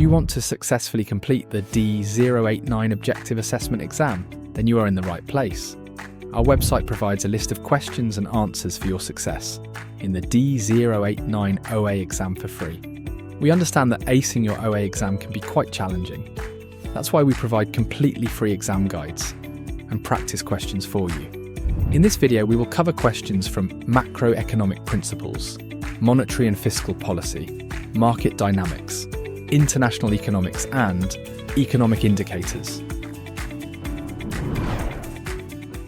Do you want to successfully complete the D089 objective assessment exam? Then you are in the right place. Our website provides a list of questions and answers for your success in the D089 OA exam for free. We understand that acing your OA exam can be quite challenging. That's why we provide completely free exam guides and practice questions for you. In this video, we will cover questions from macroeconomic principles, monetary and fiscal policy, market dynamics, international economics, and economic indicators.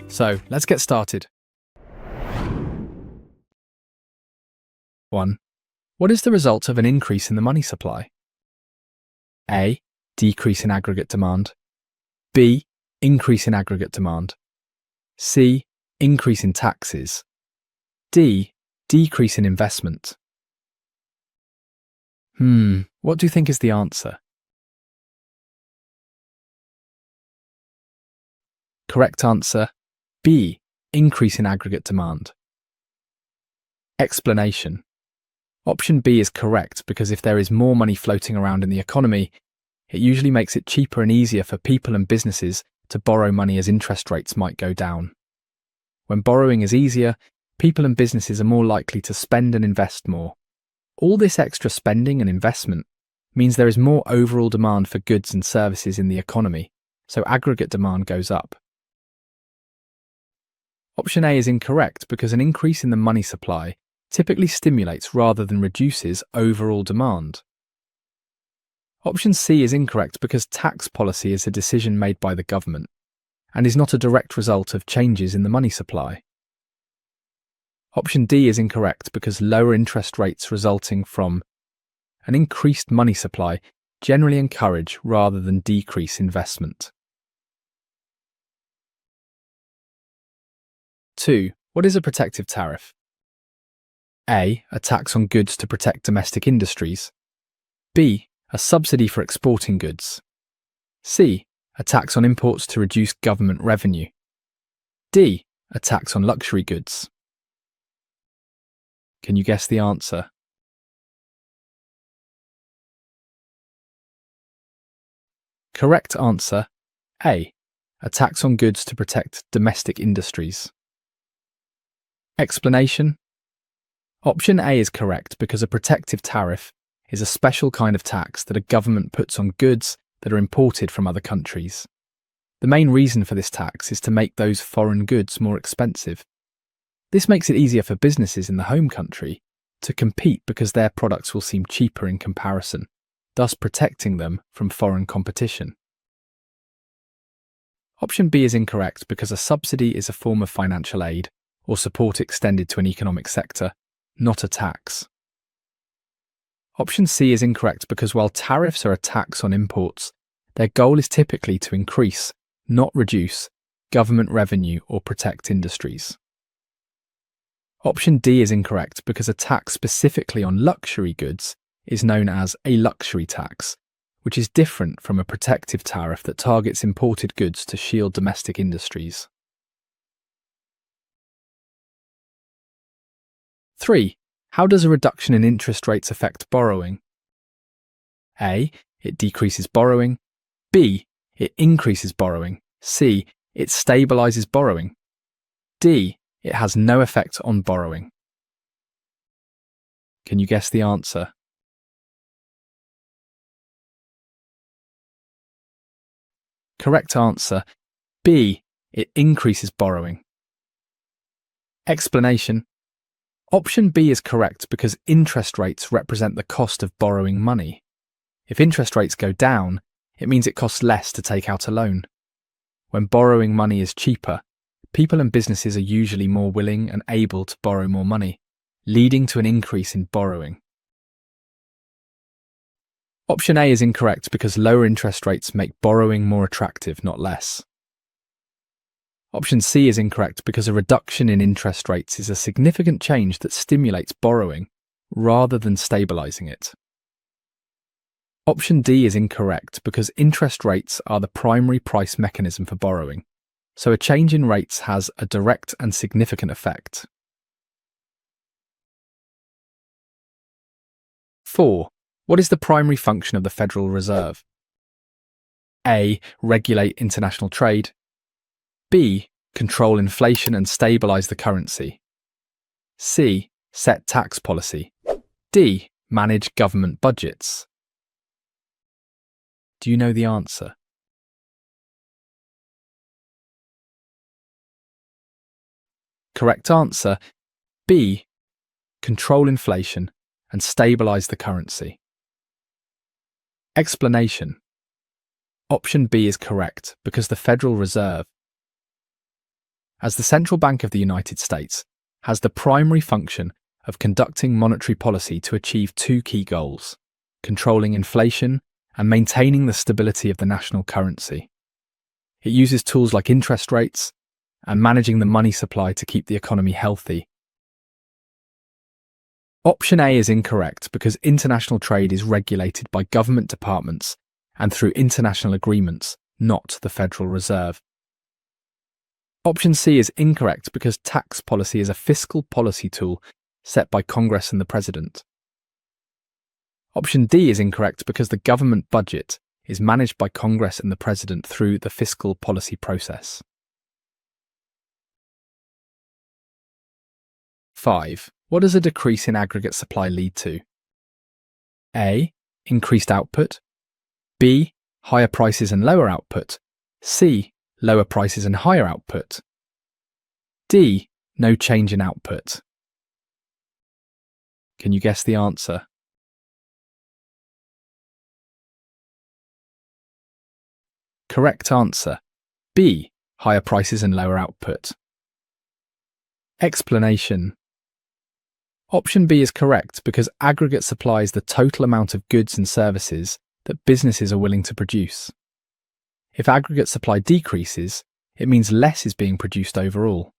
So, let's get started. 1. What is the result of an increase in the money supply? A. Decrease in aggregate demand. B. Increase in aggregate demand. C. Increase in taxes. D. Decrease in investment. What do you think is the answer? Correct answer, B. Increase in aggregate demand. Explanation. Option B is correct because if there is more money floating around in the economy, it usually makes it cheaper and easier for people and businesses to borrow money as interest rates might go down. When borrowing is easier, people and businesses are more likely to spend and invest more. All this extra spending and investment means there is more overall demand for goods and services in the economy, so aggregate demand goes up. Option A is incorrect because an increase in the money supply typically stimulates rather than reduces overall demand. Option C is incorrect because tax policy is a decision made by the government and is not a direct result of changes in the money supply. Option D is incorrect because lower interest rates resulting from an increased money supply generally encourage rather than decrease investment. 2. What is a protective tariff? A. A tax on goods to protect domestic industries. B. A subsidy for exporting goods. C. A tax on imports to reduce government revenue. D. A tax on luxury goods. Can you guess the answer? Correct answer, A. A tax on goods to protect domestic industries. Explanation. Option A is correct because a protective tariff is a special kind of tax that a government puts on goods that are imported from other countries. The main reason for this tax is to make those foreign goods more expensive. This makes it easier for businesses in the home country to compete because their products will seem cheaper in comparison, thus protecting them from foreign competition. Option B is incorrect because a subsidy is a form of financial aid or support extended to an economic sector, not a tax. Option C is incorrect because while tariffs are a tax on imports, their goal is typically to increase, not reduce, government revenue or protect industries. Option D is incorrect because a tax specifically on luxury goods is known as a luxury tax, which is different from a protective tariff that targets imported goods to shield domestic industries. 3. How does a reduction in interest rates affect borrowing? A. It decreases borrowing. B. It increases borrowing. C. It stabilizes borrowing. D. It has no effect on borrowing. Can you guess the answer? Correct answer, B. It increases borrowing. Explanation. Option B is correct because interest rates represent the cost of borrowing money. If interest rates go down, it means it costs less to take out a loan. When borrowing money is cheaper, people and businesses are usually more willing and able to borrow more money, leading to an increase in borrowing. Option A is incorrect because lower interest rates make borrowing more attractive, not less. Option C is incorrect because a reduction in interest rates is a significant change that stimulates borrowing rather than stabilizing it. Option D is incorrect because interest rates are the primary price mechanism for borrowing, so a change in rates has a direct and significant effect. 4. What is the primary function of the Federal Reserve? A. Regulate international trade. B. Control inflation and stabilize the currency. C. Set tax policy. D. Manage government budgets. Do you know the answer? Correct answer, B. Control inflation and stabilize the currency. Explanation. Option B is correct because the Federal Reserve, as the Central Bank of the United States, has the primary function of conducting monetary policy to achieve two key goals: controlling inflation and maintaining the stability of the national currency. It uses tools like interest rates and managing the money supply to keep the economy healthy. Option A is incorrect because international trade is regulated by government departments and through international agreements, not the Federal Reserve. Option C is incorrect because tax policy is a fiscal policy tool set by Congress and the President. Option D is incorrect because the government budget is managed by Congress and the President through the fiscal policy process. 5. What does a decrease in aggregate supply lead to? A. Increased output. B. Higher prices and lower output. C. Lower prices and higher output. D. No change in output. Can you guess the answer? Correct answer, B. Higher prices and lower output. Explanation. Option B is correct because aggregate supply is the total amount of goods and services that businesses are willing to produce. If aggregate supply decreases, it means less is being produced overall.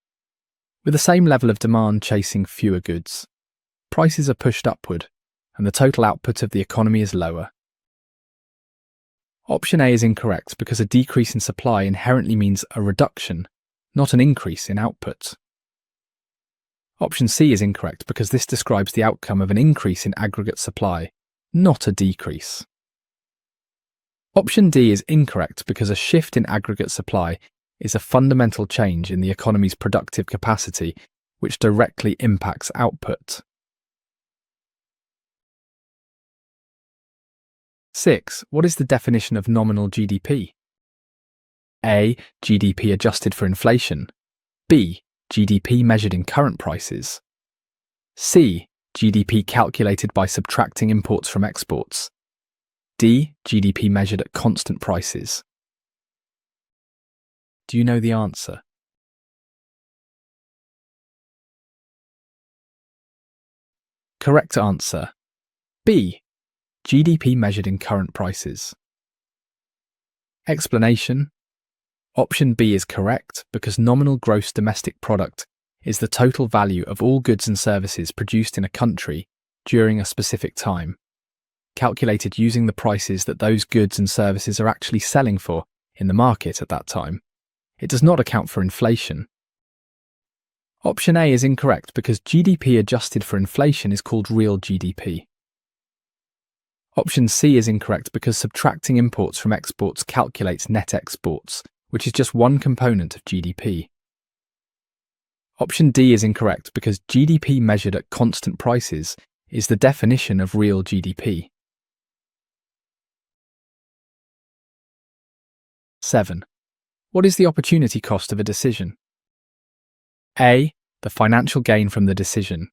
With the same level of demand chasing fewer goods, prices are pushed upward and the total output of the economy is lower. Option A is incorrect because a decrease in supply inherently means a reduction, not an increase in output. Option C is incorrect because this describes the outcome of an increase in aggregate supply, not a decrease. Option D is incorrect because a shift in aggregate supply is a fundamental change in the economy's productive capacity, which directly impacts output. 6. What is the definition of nominal GDP? A. GDP adjusted for inflation. B. GDP measured in current prices. C. GDP calculated by subtracting imports from exports. D. GDP measured at constant prices. Do you know the answer? Correct answer, B. GDP measured in current prices. Explanation. Option B is correct because nominal gross domestic product is the total value of all goods and services produced in a country during a specific time, calculated using the prices that those goods and services are actually selling for in the market at that time. It does not account for inflation. Option A is incorrect because GDP adjusted for inflation is called real GDP. Option C is incorrect because subtracting imports from exports calculates net exports, which is just one component of GDP. Option D is incorrect because GDP measured at constant prices is the definition of real GDP. 7. What is the opportunity cost of a decision? A. The financial gain from the decision.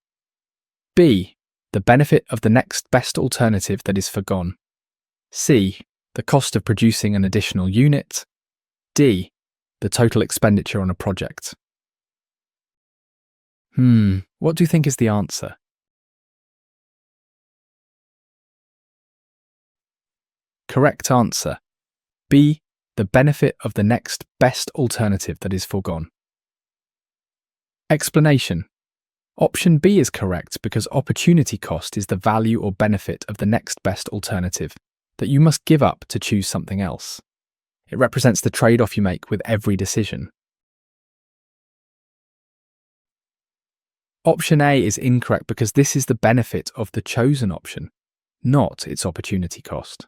B. The benefit of the next best alternative that is forgone. C. The cost of producing an additional unit. D. The total expenditure on a project. What do you think is the answer? Correct answer, B. The benefit of the next best alternative that is forgone. Explanation. Option B is correct because opportunity cost is the value or benefit of the next best alternative that you must give up to choose something else. It represents the trade-off you make with every decision. Option A is incorrect because this is the benefit of the chosen option, not its opportunity cost.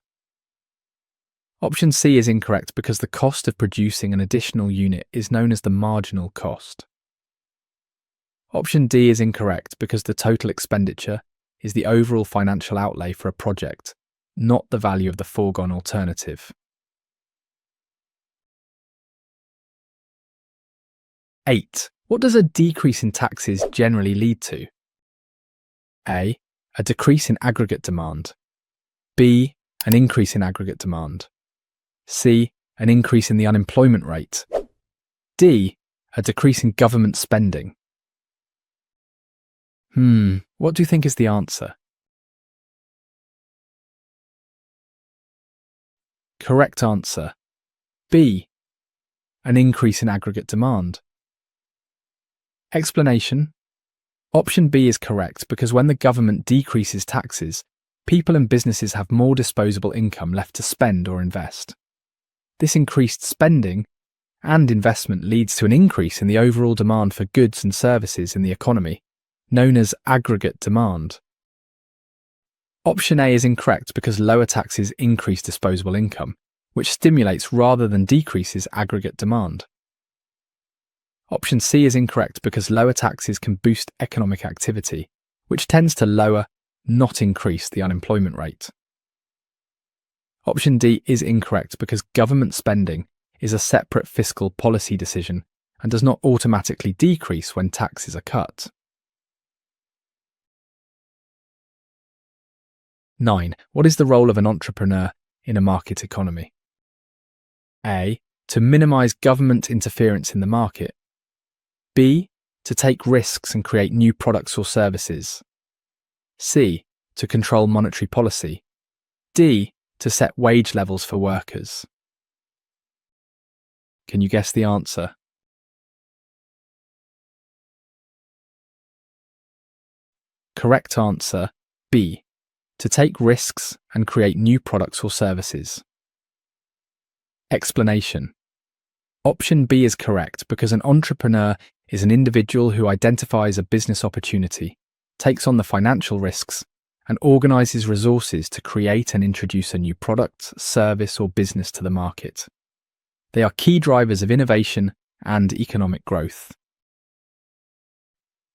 Option C is incorrect because the cost of producing an additional unit is known as the marginal cost. Option D is incorrect because the total expenditure is the overall financial outlay for a project, not the value of the foregone alternative. 8. What does a decrease in taxes generally lead to? A. A decrease in aggregate demand. B. An increase in aggregate demand. C. An increase in the unemployment rate. D. A decrease in government spending. What do you think is the answer? Correct answer. B. An increase in aggregate demand. Explanation. Option B is correct because when the government decreases taxes, people and businesses have more disposable income left to spend or invest. This increased spending and investment leads to an increase in the overall demand for goods and services in the economy, known as aggregate demand. Option A is incorrect because lower taxes increase disposable income, which stimulates rather than decreases aggregate demand. Option C is incorrect because lower taxes can boost economic activity, which tends to lower, not increase, the unemployment rate. Option D is incorrect because government spending is a separate fiscal policy decision and does not automatically decrease when taxes are cut. 9. What is the role of an entrepreneur in a market economy? A. To minimize government interference in the market. B. To take risks and create new products or services. C. To control monetary policy. D. To set wage levels for workers. Can you guess the answer? Correct answer, B. To take risks and create new products or services. Explanation. Option B is correct because an entrepreneur is an individual who identifies a business opportunity, takes on the financial risks, and organizes resources to create and introduce a new product, service, or business to the market. They are key drivers of innovation and economic growth.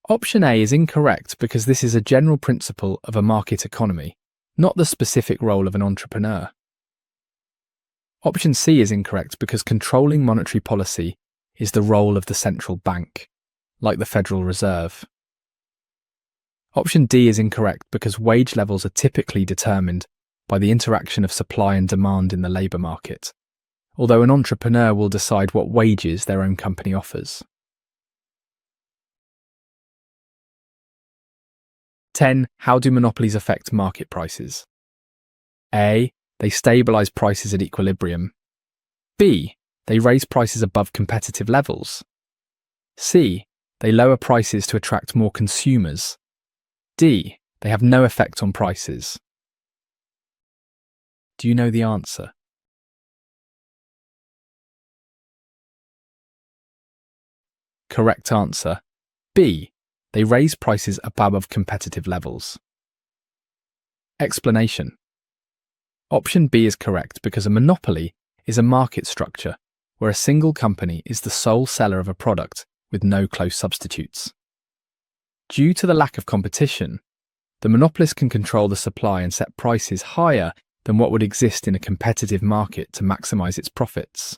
Option A is incorrect because this is a general principle of a market economy, not the specific role of an entrepreneur. Option C is incorrect because controlling monetary policy is the role of the central bank, like the Federal Reserve. Option D is incorrect because wage levels are typically determined by the interaction of supply and demand in the labour market, although an entrepreneur will decide what wages their own company offers. 10. How do monopolies affect market prices? A. They stabilise prices at equilibrium. B. They raise prices above competitive levels. C. They lower prices to attract more consumers. D. They have no effect on prices. Do you know the answer? Correct answer, B. They raise prices above competitive levels. Explanation. Option B is correct because a monopoly is a market structure where a single company is the sole seller of a product with no close substitutes. Due to the lack of competition, the monopolist can control the supply and set prices higher than what would exist in a competitive market to maximize its profits.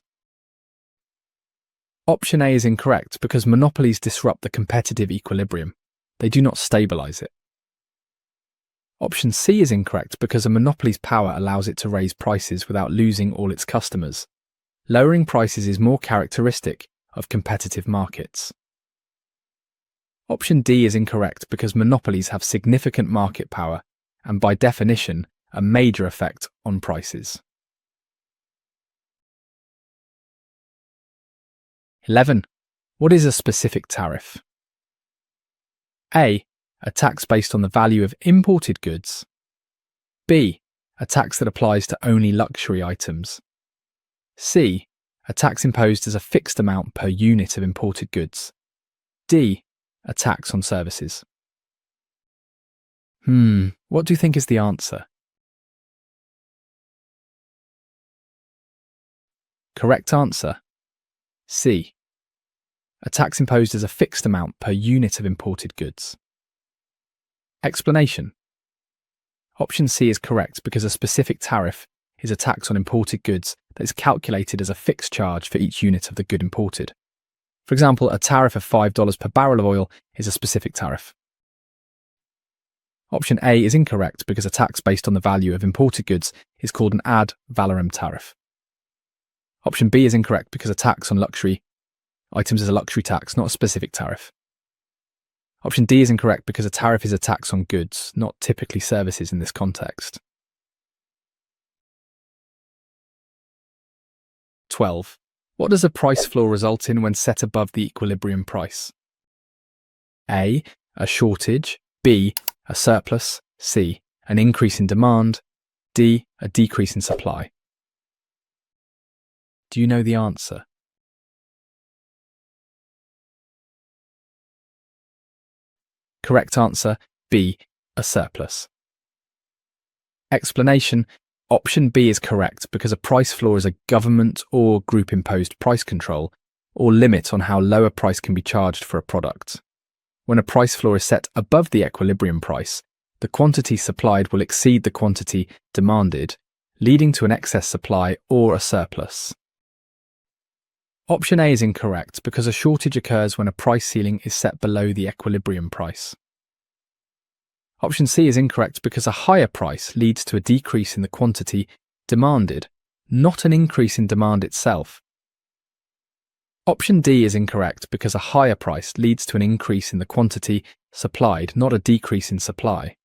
Option A is incorrect because monopolies disrupt the competitive equilibrium. They do not stabilize it. Option C is incorrect because a monopoly's power allows it to raise prices without losing all its customers. Lowering prices is more characteristic of competitive markets. Option D is incorrect because monopolies have significant market power and, by definition, a major effect on prices. 11. What is a specific tariff? A. A tax based on the value of imported goods. B. A tax that applies to only luxury items. C. A tax imposed as a fixed amount per unit of imported goods. D. A tax on services. What do you think is the answer? Correct answer, C. A tax imposed as a fixed amount per unit of imported goods. Explanation. Option C is correct because a specific tariff is a tax on imported goods that is calculated as a fixed charge for each unit of the good imported. For example, a tariff of $5 per barrel of oil is a specific tariff. Option A is incorrect because a tax based on the value of imported goods is called an ad valorem tariff. Option B is incorrect because a tax on luxury items is a luxury tax, not a specific tariff. Option D is incorrect because a tariff is a tax on goods, not typically services in this context. 12. What does a price floor result in when set above the equilibrium price? A. A shortage. B. A surplus. C. An increase in demand. D. A decrease in supply. Do you know the answer? Correct answer, B. A surplus. Explanation. Option B is correct because a price floor is a government or group-imposed price control or limit on how low a price can be charged for a product. When a price floor is set above the equilibrium price, the quantity supplied will exceed the quantity demanded, leading to an excess supply or a surplus. Option A is incorrect because a shortage occurs when a price ceiling is set below the equilibrium price. Option C is incorrect because a higher price leads to a decrease in the quantity demanded, not an increase in demand itself. Option D is incorrect because a higher price leads to an increase in the quantity supplied, not a decrease in supply.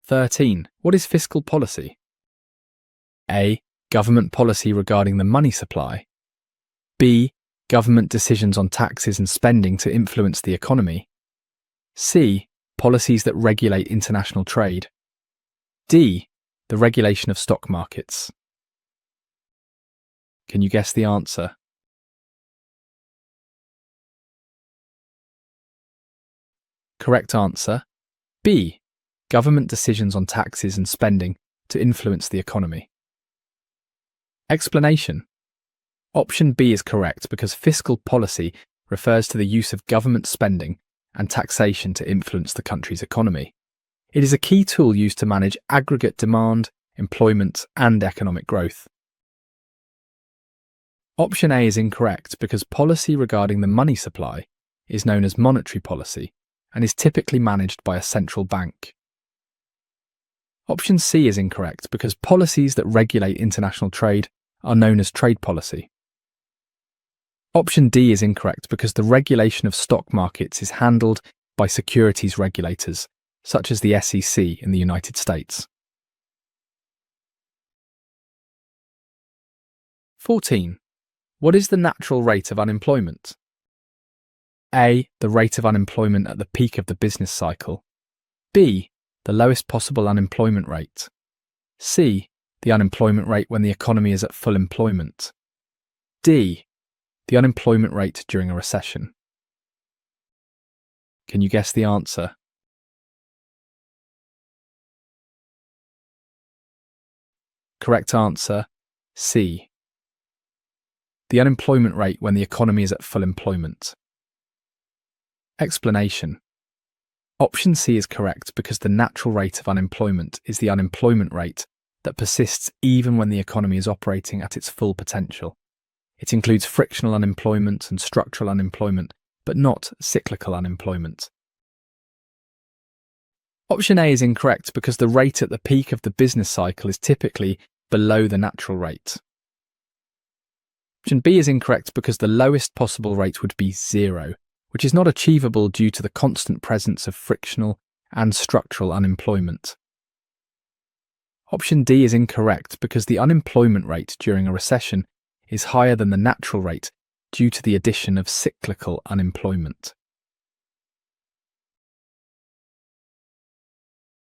13. What is fiscal policy? A. Government policy regarding the money supply. B. Government decisions on taxes and spending to influence the economy. C. Policies that regulate international trade. D. The regulation of stock markets. Can you guess the answer? Correct answer, B. Government decisions on taxes and spending to influence the economy. Explanation. Option B is correct because fiscal policy refers to the use of government spending and taxation to influence the country's economy. It is a key tool used to manage aggregate demand, employment, and economic growth. Option A is incorrect because policy regarding the money supply is known as monetary policy and is typically managed by a central bank. Option C is incorrect because policies that regulate international trade are known as trade policy. Option D is incorrect because the regulation of stock markets is handled by securities regulators, such as the SEC in the United States. 14. What is the natural rate of unemployment? A. The rate of unemployment at the peak of the business cycle. B. The lowest possible unemployment rate. C. The unemployment rate when the economy is at full employment. D. The unemployment rate during a recession. Can you guess the answer? Correct answer, C. The unemployment rate when the economy is at full employment. Explanation. Option C is correct because the natural rate of unemployment is the unemployment rate that persists even when the economy is operating at its full potential. It includes frictional unemployment and structural unemployment, but not cyclical unemployment. Option A is incorrect because the rate at the peak of the business cycle is typically below the natural rate. Option B is incorrect because the lowest possible rate would be 0, which is not achievable due to the constant presence of frictional and structural unemployment. Option D is incorrect because the unemployment rate during a recession is higher than the natural rate due to the addition of cyclical unemployment.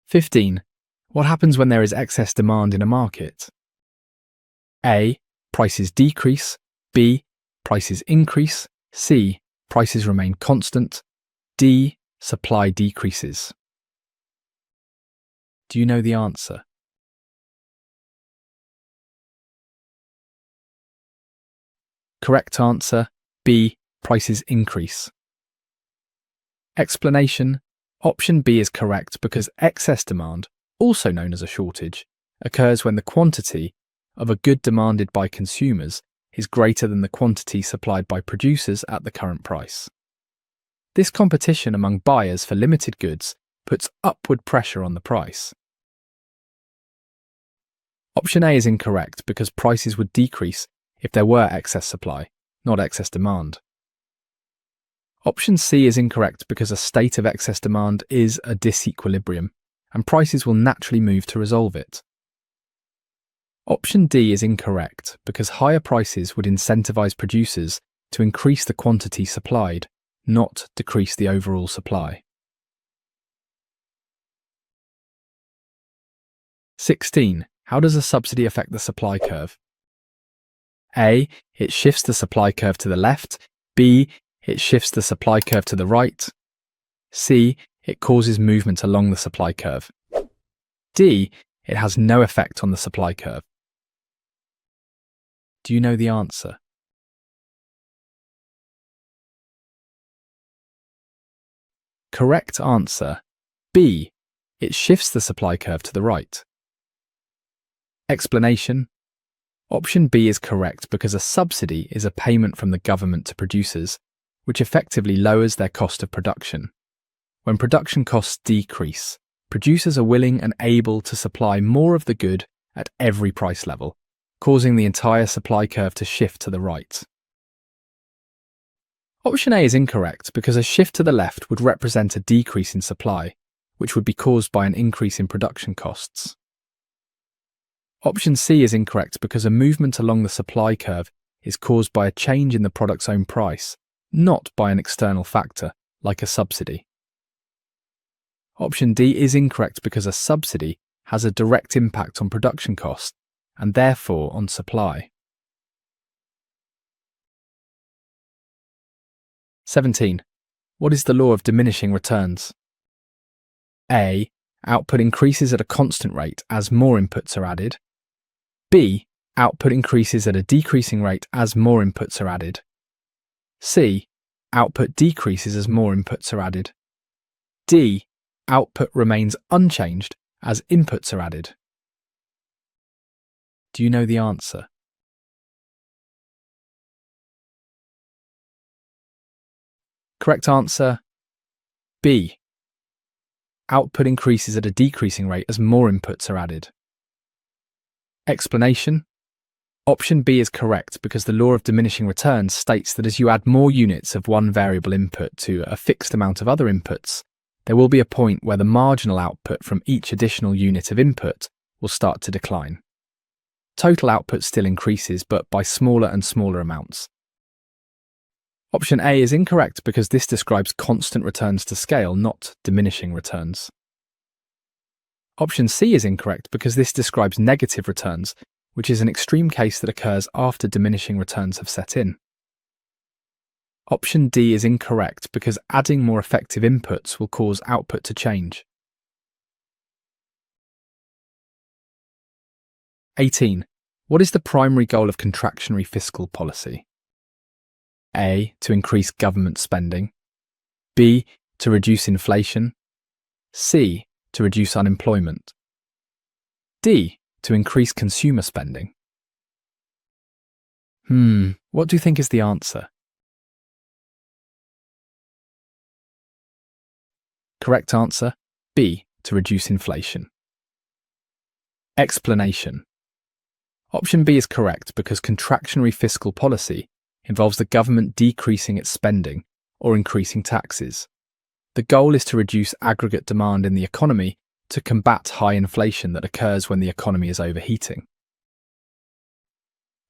15. What happens when there is excess demand in a market? A. Prices decrease. B. Prices increase. C. Prices remain constant. D. Supply decreases. Do you know the answer? Correct answer B. Prices increase. Explanation. Option B is correct because excess demand, also known as a shortage, occurs when the quantity of a good demanded by consumers is greater than the quantity supplied by producers at the current price. This competition among buyers for limited goods puts upward pressure on the price. Option A is incorrect because prices would decrease if there were excess supply, not excess demand. Option C is incorrect because a state of excess demand is a disequilibrium, and prices will naturally move to resolve it. Option D is incorrect because higher prices would incentivize producers to increase the quantity supplied, not decrease the overall supply. 16. How does a subsidy affect the supply curve? A. It shifts the supply curve to the left. B. It shifts the supply curve to the right. C. It causes movement along the supply curve. D. It has no effect on the supply curve. Do you know the answer? Correct answer B. It shifts the supply curve to the right. Explanation. Option B is correct because a subsidy is a payment from the government to producers, which effectively lowers their cost of production. When production costs decrease, producers are willing and able to supply more of the good at every price level, causing the entire supply curve to shift to the right. Option A is incorrect because a shift to the left would represent a decrease in supply, which would be caused by an increase in production costs. Option C is incorrect because a movement along the supply curve is caused by a change in the product's own price, not by an external factor, like a subsidy. Option D is incorrect because a subsidy has a direct impact on production costs, and therefore on supply. 17. What is the law of diminishing returns? A. Output increases at a constant rate as more inputs are added. B. Output increases at a decreasing rate as more inputs are added. C. Output decreases as more inputs are added. D. Output remains unchanged as inputs are added. Do you know the answer? Correct answer B. Output increases at a decreasing rate as more inputs are added. Explanation. Option B is correct because the law of diminishing returns states that as you add more units of one variable input to a fixed amount of other inputs, there will be a point where the marginal output from each additional unit of input will start to decline. Total output still increases, but by smaller and smaller amounts. Option A is incorrect because this describes constant returns to scale, not diminishing returns. Option C is incorrect because this describes negative returns, which is an extreme case that occurs after diminishing returns have set in. Option D is incorrect because adding more effective inputs will cause output to change. 18. What is the primary goal of contractionary fiscal policy? A. To increase government spending. B. To reduce inflation. C. To reduce unemployment. D. To increase consumer spending. What do you think is the answer? Correct answer B. To reduce inflation. Explanation. Option B is correct because contractionary fiscal policy involves the government decreasing its spending or increasing taxes. The goal is to reduce aggregate demand in the economy to combat high inflation that occurs when the economy is overheating.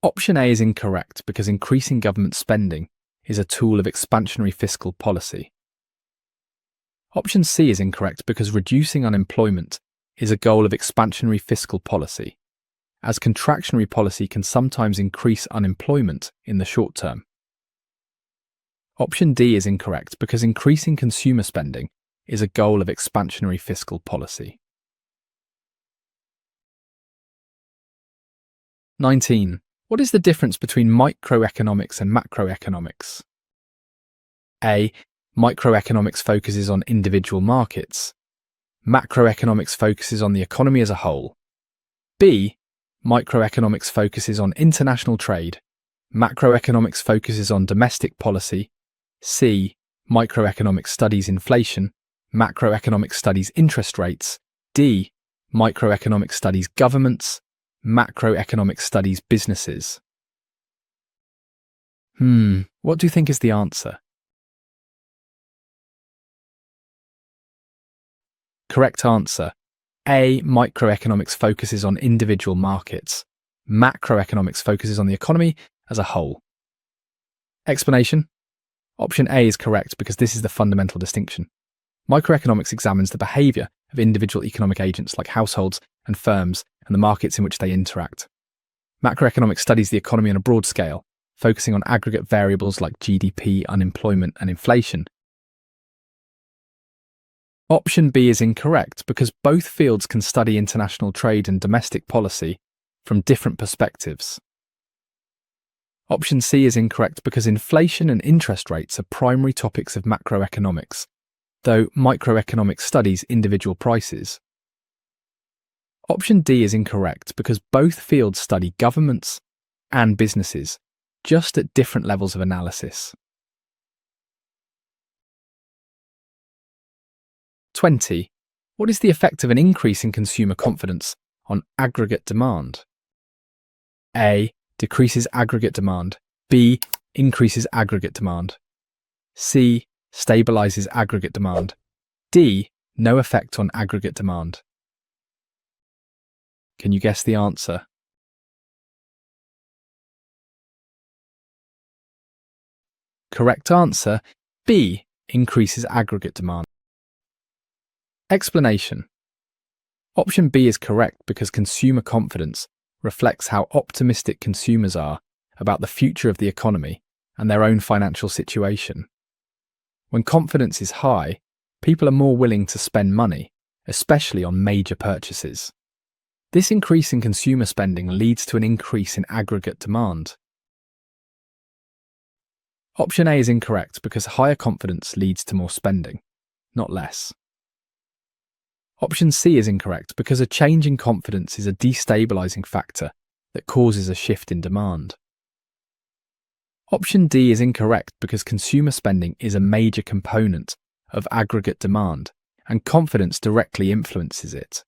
Option A is incorrect because increasing government spending is a tool of expansionary fiscal policy. Option C is incorrect because reducing unemployment is a goal of expansionary fiscal policy, as contractionary policy can sometimes increase unemployment in the short term. Option D is incorrect because increasing consumer spending is a goal of expansionary fiscal policy. 19. What is the difference between microeconomics and macroeconomics? A. Microeconomics focuses on individual markets. Macroeconomics focuses on the economy as a whole. B. Microeconomics focuses on international trade. Macroeconomics focuses on domestic policy. C. Microeconomics studies inflation. Macroeconomics studies interest rates. D. Microeconomics studies governments. Macroeconomics studies businesses. What do you think is the answer? Correct answer. A. Microeconomics focuses on individual markets. Macroeconomics focuses on the economy as a whole. Explanation. Option A is correct because this is the fundamental distinction. Microeconomics examines the behaviour of individual economic agents like households and firms and the markets in which they interact. Macroeconomics studies the economy on a broad scale, focusing on aggregate variables like GDP, unemployment, and inflation. Option B is incorrect because both fields can study international trade and domestic policy from different perspectives. Option C is incorrect because inflation and interest rates are primary topics of macroeconomics, though microeconomics studies individual prices. Option D is incorrect because both fields study governments and businesses, just at different levels of analysis. 20. What is the effect of an increase in consumer confidence on aggregate demand? A. Decreases aggregate demand. B. Increases aggregate demand. C. Stabilizes aggregate demand. D. No effect on aggregate demand. Can you guess the answer? Correct answer. B. Increases aggregate demand. Explanation. Option B is correct because consumer confidence reflects how optimistic consumers are about the future of the economy and their own financial situation. When confidence is high, people are more willing to spend money, especially on major purchases. This increase in consumer spending leads to an increase in aggregate demand. Option A is incorrect because higher confidence leads to more spending, not less. Option C is incorrect because a change in confidence is a destabilizing factor that causes a shift in demand. Option D is incorrect because consumer spending is a major component of aggregate demand and confidence directly influences it.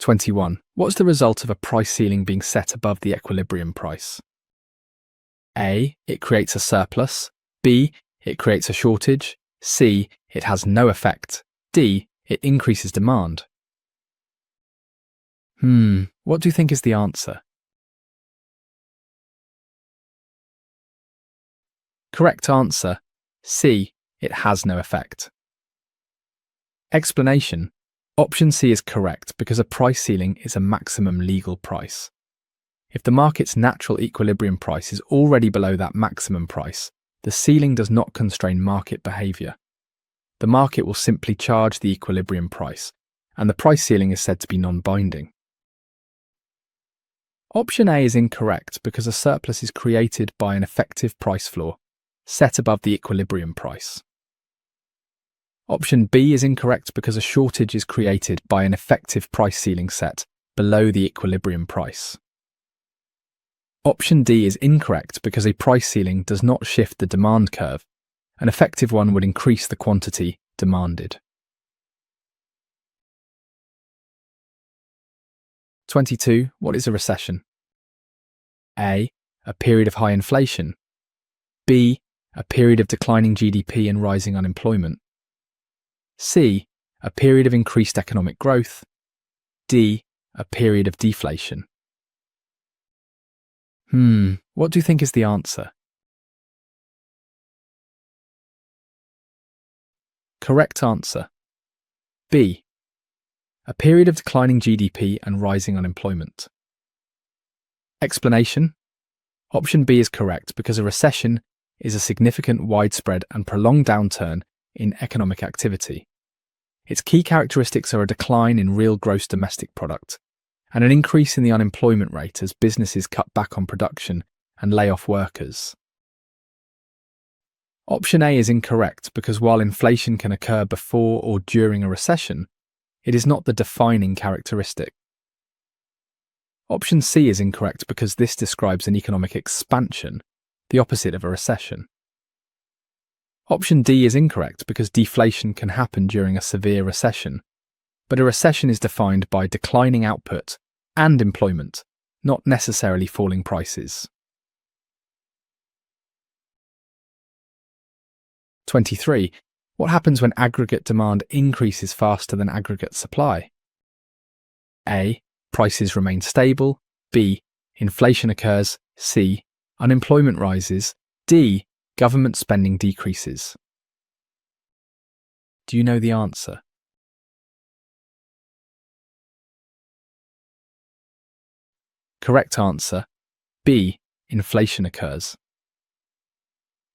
21. What's the result of a price ceiling being set above the equilibrium price? A. It creates a surplus. B. It creates a shortage. C. It has no effect. D. It increases demand. What do you think is the answer? Correct answer. C. It has no effect. Explanation. Option C is correct because a price ceiling is a maximum legal price. If the market's natural equilibrium price is already below that maximum price, the ceiling does not constrain market behaviour. The market will simply charge the equilibrium price, and the price ceiling is said to be non-binding. Option A is incorrect because a surplus is created by an effective price floor set above the equilibrium price. Option B is incorrect because a shortage is created by an effective price ceiling set below the equilibrium price. Option D is incorrect because a price ceiling does not shift the demand curve. An effective one would increase the quantity demanded. 22. What is a recession? A. A period of high inflation. B. A period of declining GDP and rising unemployment. C. A period of increased economic growth. D. A period of deflation. What do you think is the answer? Correct answer. B. A period of declining GDP and rising unemployment. Explanation. Option B is correct because a recession is a significant, widespread and prolonged downturn in economic activity. Its key characteristics are a decline in real gross domestic product, and an increase in the unemployment rate as businesses cut back on production and lay off workers. Option A is incorrect because while inflation can occur before or during a recession, it is not the defining characteristic. Option C is incorrect because this describes an economic expansion, the opposite of a recession. Option D is incorrect because deflation can happen during a severe recession, but a recession is defined by declining output and employment, not necessarily falling prices. 23. What happens when aggregate demand increases faster than aggregate supply? A. Prices remain stable. B. Inflation occurs. C. Unemployment rises. D. Government spending decreases. Do you know the answer? Correct answer, B. Inflation occurs.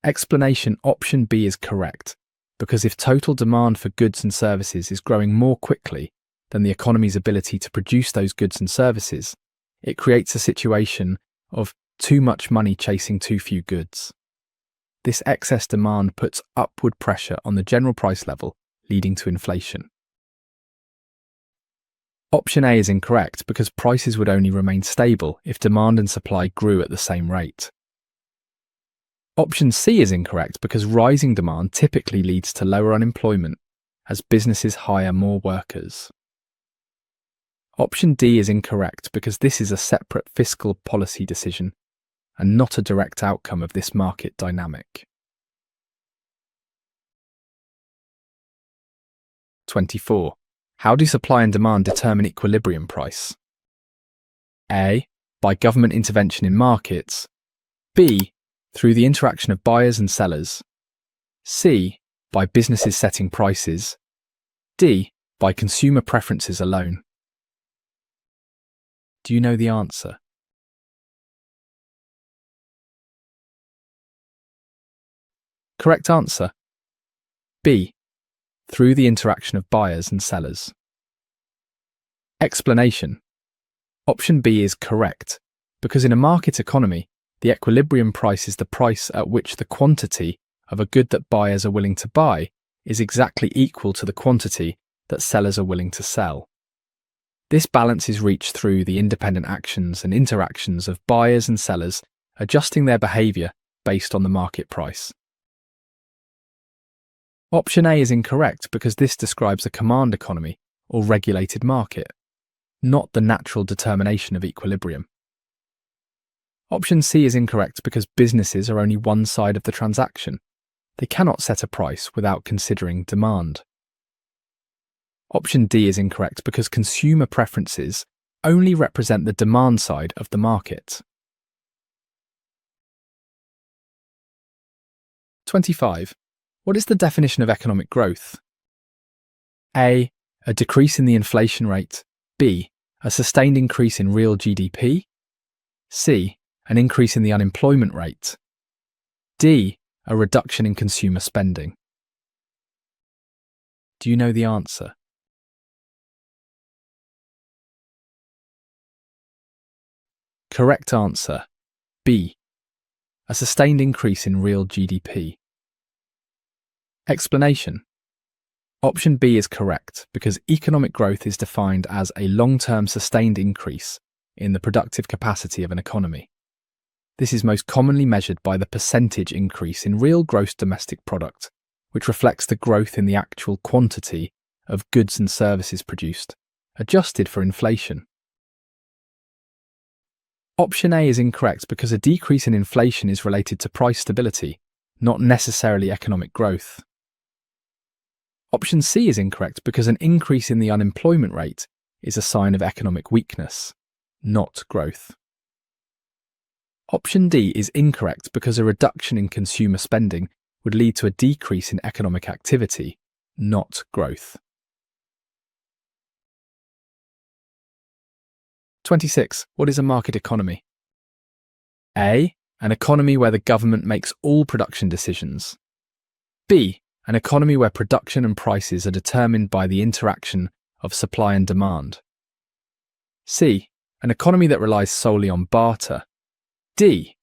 Explanation: option B is correct, because if total demand for goods and services is growing more quickly than the economy's ability to produce those goods and services, it creates a situation of too much money chasing too few goods. This excess demand puts upward pressure on the general price level, leading to inflation. Option A is incorrect because prices would only remain stable if demand and supply grew at the same rate. Option C is incorrect because rising demand typically leads to lower unemployment as businesses hire more workers. Option D is incorrect because this is a separate fiscal policy decision and not a direct outcome of this market dynamic. 24. How do supply and demand determine equilibrium price? A. By government intervention in markets. B. Through the interaction of buyers and sellers. C. By businesses setting prices. D. By consumer preferences alone. Do you know the answer? Correct answer, B. Through the interaction of buyers and sellers. Explanation: option B is correct, because in a market economy, the equilibrium price is the price at which the quantity of a good that buyers are willing to buy is exactly equal to the quantity that sellers are willing to sell. This balance is reached through the independent actions and interactions of buyers and sellers adjusting their behaviour based on the market price. Option A is incorrect because this describes a command economy or regulated market, not the natural determination of equilibrium. Option C is incorrect because businesses are only one side of the transaction. They cannot set a price without considering demand. Option D is incorrect because consumer preferences only represent the demand side of the market. 25. What is the definition of economic growth? A. A decrease in the inflation rate. B. A sustained increase in real GDP. C. An increase in the unemployment rate. D. A reduction in consumer spending. Do you know the answer? Correct answer, B. A sustained increase in real GDP. Explanation: option B is correct because economic growth is defined as a long-term sustained increase in the productive capacity of an economy. This is most commonly measured by the percentage increase in real gross domestic product, which reflects the growth in the actual quantity of goods and services produced, adjusted for inflation. Option A is incorrect because a decrease in inflation is related to price stability, not necessarily economic growth. Option C is incorrect because an increase in the unemployment rate is a sign of economic weakness, not growth. Option D is incorrect because a reduction in consumer spending would lead to a decrease in economic activity, not growth. 26. What is a market economy? A. An economy where the government makes all production decisions. B. An economy where production and prices are determined by the interaction of supply and demand. C. An economy that relies solely on barter. D.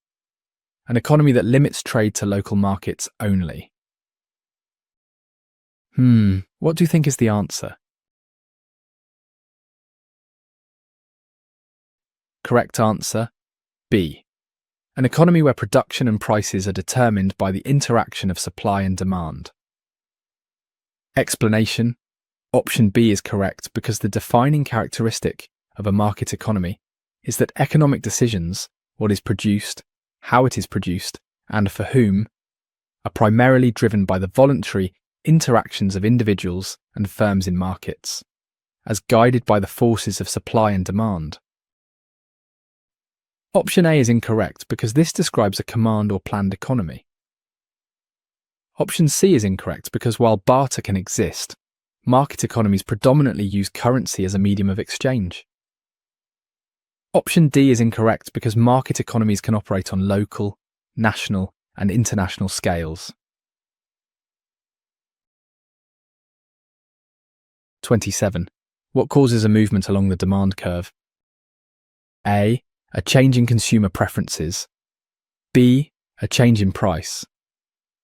An economy that limits trade to local markets only. What do you think is the answer? Correct answer, B. An economy where production and prices are determined by the interaction of supply and demand. Explanation: option B is correct because the defining characteristic of a market economy is that economic decisions, what is produced, how it is produced, and for whom, are primarily driven by the voluntary interactions of individuals and firms in markets, as guided by the forces of supply and demand. Option A is incorrect because this describes a command or planned economy. Option C is incorrect because while barter can exist, market economies predominantly use currency as a medium of exchange. Option D is incorrect because market economies can operate on local, national, and international scales. 27. What causes a movement along the demand curve? A. A change in consumer preferences. B. A change in price.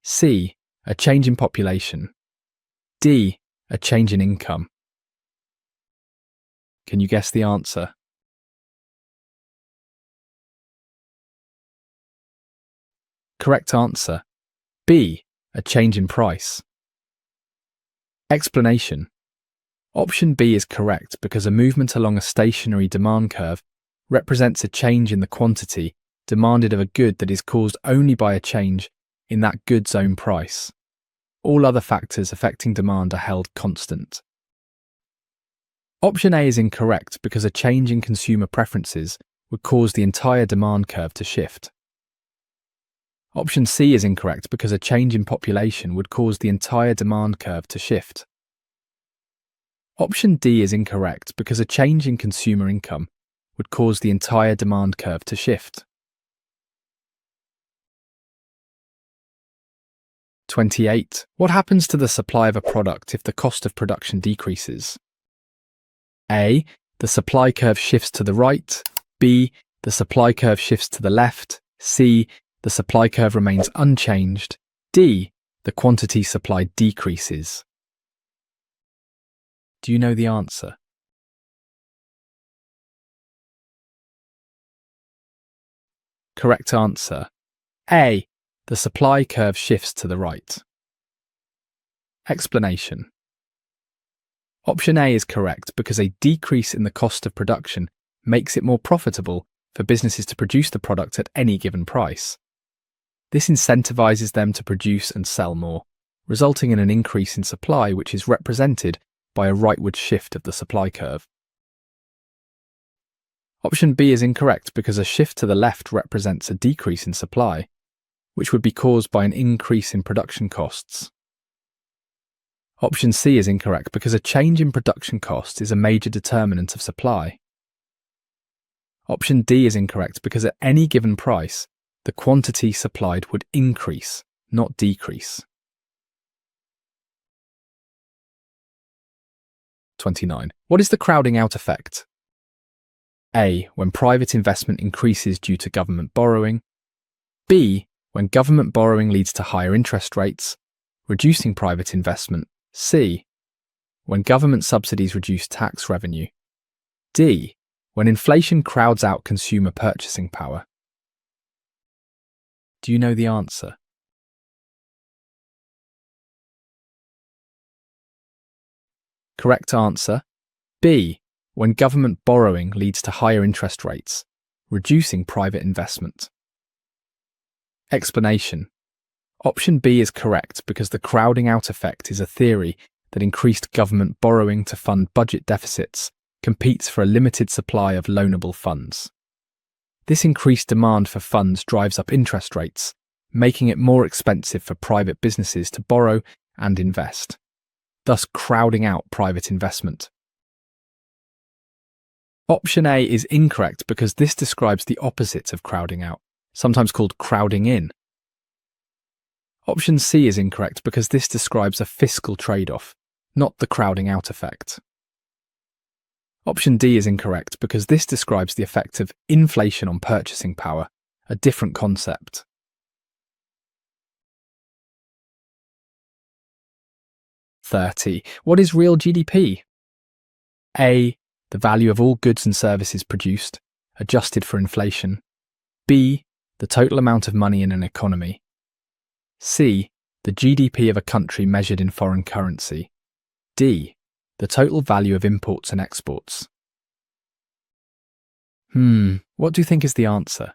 C. A change in population. D. A change in income. Can you guess the answer? Correct answer, B. A change in price. Explanation: option B is correct because a movement along a stationary demand curve represents a change in the quantity demanded of a good that is caused only by a change in that good's own price. All other factors affecting demand are held constant. Option A is incorrect because a change in consumer preferences would cause the entire demand curve to shift. Option C is incorrect because a change in population would cause the entire demand curve to shift. Option D is incorrect because a change in consumer income would cause the entire demand curve to shift. 28. What happens to the supply of a product if the cost of production decreases? A. The supply curve shifts to the right. B. The supply curve shifts to the left. C. The supply curve remains unchanged. D. The quantity supplied decreases. Do you know the answer? Correct answer, A. The supply curve shifts to the right. Explanation: option A is correct because a decrease in the cost of production makes it more profitable for businesses to produce the product at any given price. This incentivizes them to produce and sell more, resulting in an increase in supply which is represented by a rightward shift of the supply curve. Option B is incorrect because a shift to the left represents a decrease in supply, which would be caused by an increase in production costs. Option C is incorrect because a change in production cost is a major determinant of supply. Option D is incorrect because at any given price, the quantity supplied would increase, not decrease. 29. What is the crowding out effect? A. When private investment increases due to government borrowing. B. When government borrowing leads to higher interest rates, reducing private investment. C. When government subsidies reduce tax revenue. D. When inflation crowds out consumer purchasing power. Do you know the answer? Correct answer, B. When government borrowing leads to higher interest rates, reducing private investment. Explanation: option B is correct because the crowding out effect is a theory that increased government borrowing to fund budget deficits competes for a limited supply of loanable funds. This increased demand for funds drives up interest rates, making it more expensive for private businesses to borrow and invest, thus crowding out private investment. Option A is incorrect because this describes the opposite of crowding out, sometimes called crowding in. Option C is incorrect because this describes a fiscal trade-off, not the crowding out effect. Option D is incorrect because this describes the effect of inflation on purchasing power, a different concept. What is real GDP? A. The value of all goods and services produced, adjusted for inflation. B. The total amount of money in an economy. C. The GDP of a country measured in foreign currency. D. The total value of imports and exports. What do you think is the answer?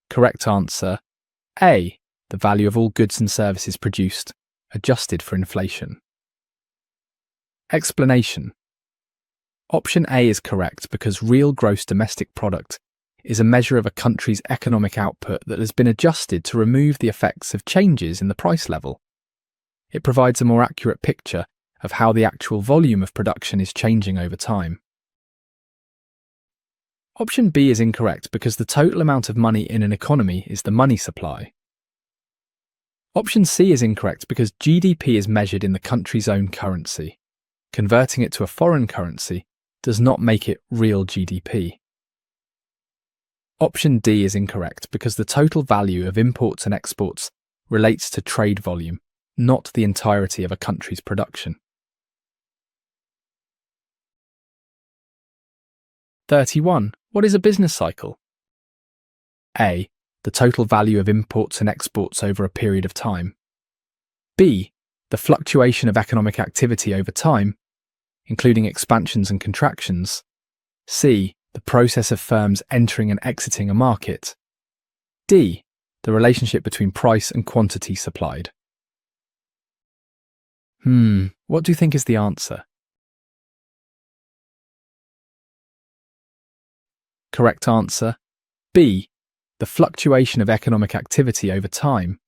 Correct answer, A. The value of all goods and services produced, adjusted for inflation. Explanation. Option A is correct because real gross domestic product is a measure of a country's economic output that has been adjusted to remove the effects of changes in the price level. It provides a more accurate picture of how the actual volume of production is changing over time. Option B is incorrect because the total amount of money in an economy is the money supply. Option C is incorrect because GDP is measured in the country's own currency. Converting it to a foreign currency does not make it real GDP. Option D is incorrect because the total value of imports and exports relates to trade volume, not the entirety of a country's production. 31. What is a business cycle? A. The total value of imports and exports over a period of time. B. The fluctuation of economic activity over time, including expansions and contractions. C. The process of firms entering and exiting a market. D. The relationship between price and quantity supplied. What do you think is the answer? Correct answer, B. The fluctuation of economic activity over time,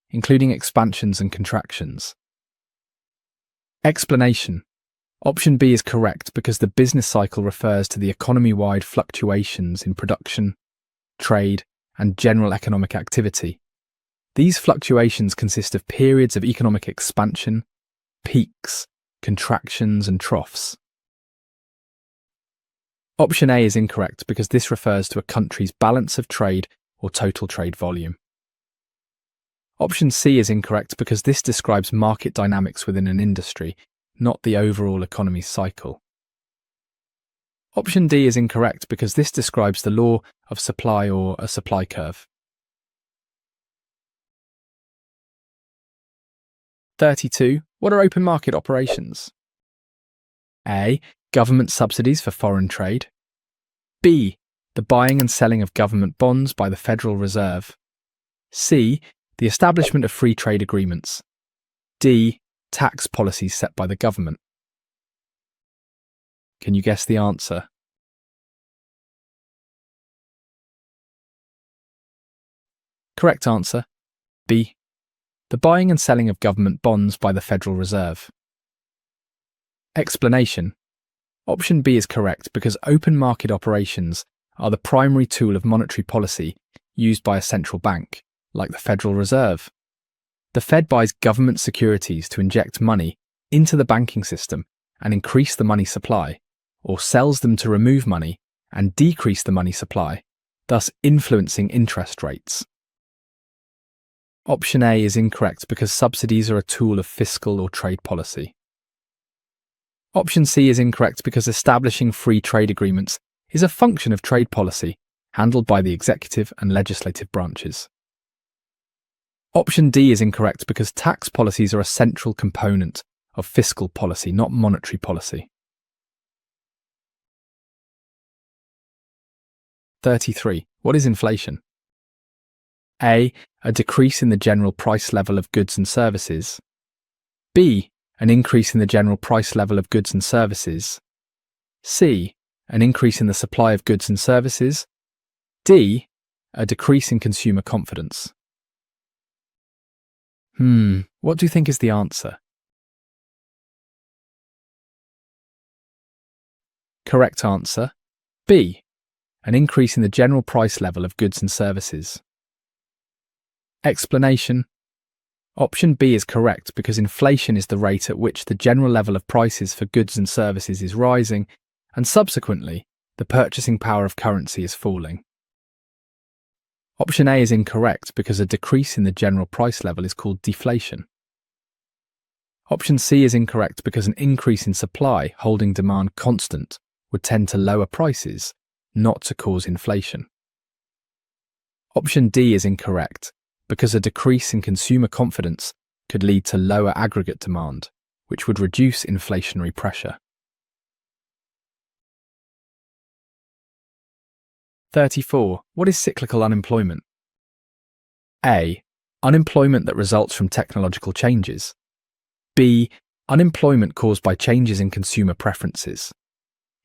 including expansions and contractions. Explanation. Option B is correct because the business cycle refers to the economy-wide fluctuations in production, trade, and general economic activity. These fluctuations consist of periods of economic expansion, peaks, contractions, and troughs. Option A is incorrect because this refers to a country's balance of trade or total trade volume. Option C is incorrect because this describes market dynamics within an industry, not the overall economy's cycle. Option D is incorrect because this describes the law of supply or a supply curve. 32. What are open market operations? A. Government subsidies for foreign trade. B. The buying and selling of government bonds by the Federal Reserve. C. The establishment of free trade agreements. D. Tax policies set by the government. Can you guess the answer? Correct answer, B. The buying and selling of government bonds by the Federal Reserve. Explanation. Option B is correct because open market operations are the primary tool of monetary policy used by a central bank, like the Federal Reserve. The Fed buys government securities to inject money into the banking system and increase the money supply, or sells them to remove money and decrease the money supply, thus influencing interest rates. Option A is incorrect because subsidies are a tool of fiscal or trade policy. Option C is incorrect because establishing free trade agreements is a function of trade policy handled by the executive and legislative branches. Option D is incorrect because tax policies are a central component of fiscal policy, not monetary policy. 33. What is inflation? A. A decrease in the general price level of goods and services. B. An increase in the general price level of goods and services. C. An increase in the supply of goods and services. D. A decrease in consumer confidence. What do you think is the answer? Correct answer, B. An increase in the general price level of goods and services. Explanation. Option B is correct because inflation is the rate at which the general level of prices for goods and services is rising, and subsequently, the purchasing power of currency is falling. Option A is incorrect because a decrease in the general price level is called deflation. Option C is incorrect because an increase in supply holding demand constant would tend to lower prices, not to cause inflation. Option D is incorrect because a decrease in consumer confidence could lead to lower aggregate demand, which would reduce inflationary pressure. 34. What is cyclical unemployment? A. Unemployment that results from technological changes. B. Unemployment caused by changes in consumer preferences.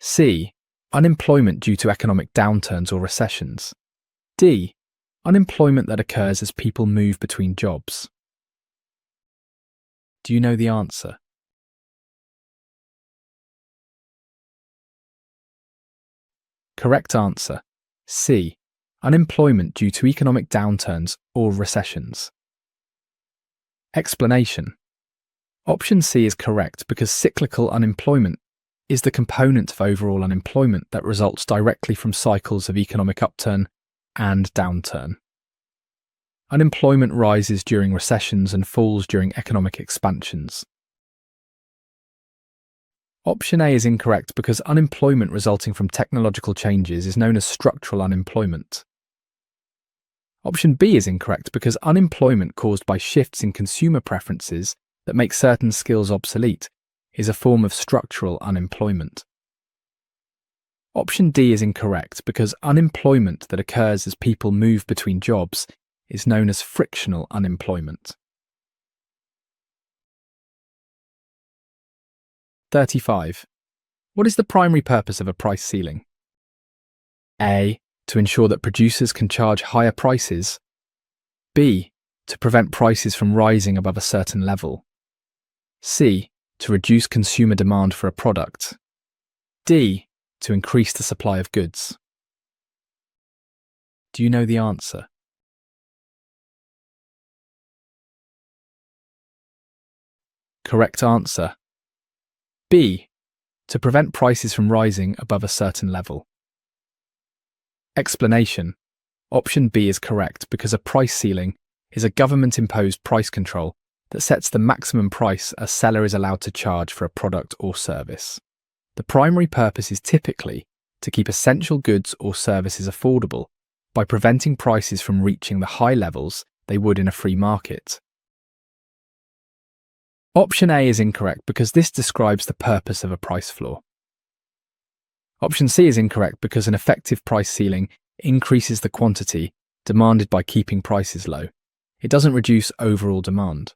C. Unemployment due to economic downturns or recessions. D. Unemployment that occurs as people move between jobs. Do you know the answer? Correct answer. C. Unemployment due to economic downturns or recessions. Explanation. Option C is correct because cyclical unemployment is the component of overall unemployment that results directly from cycles of economic upturn and downturn. Unemployment rises during recessions and falls during economic expansions. Option A is incorrect because unemployment resulting from technological changes is known as structural unemployment. Option B is incorrect because unemployment caused by shifts in consumer preferences that make certain skills obsolete is a form of structural unemployment. Option D is incorrect because unemployment that occurs as people move between jobs is known as frictional unemployment. 35. What is the primary purpose of a price ceiling? A. To ensure that producers can charge higher prices. B. To prevent prices from rising above a certain level. C. To reduce consumer demand for a product. D. To increase the supply of goods. Do you know the answer? Correct answer. B. To prevent prices from rising above a certain level. Explanation. Option B is correct because a price ceiling is a government-imposed price control that sets the maximum price a seller is allowed to charge for a product or service. The primary purpose is typically to keep essential goods or services affordable by preventing prices from reaching the high levels they would in a free market. Option A is incorrect because this describes the purpose of a price floor. Option C is incorrect because an effective price ceiling increases the quantity demanded by keeping prices low. It doesn't reduce overall demand.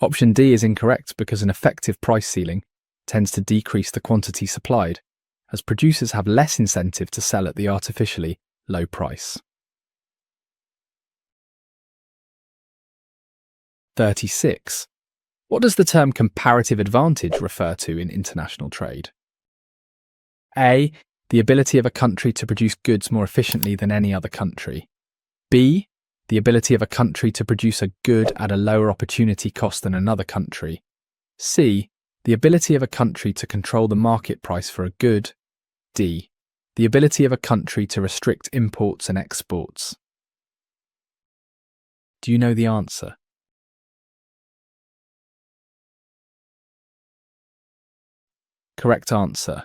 Option D is incorrect because an effective price ceiling tends to decrease the quantity supplied, as producers have less incentive to sell at the artificially low price. 36. What does the term comparative advantage refer to in international trade? A. The ability of a country to produce goods more efficiently than any other country. B. The ability of a country to produce a good at a lower opportunity cost than another country. C. The ability of a country to control the market price for a good. D. The ability of a country to restrict imports and exports. Do you know the answer? Correct answer.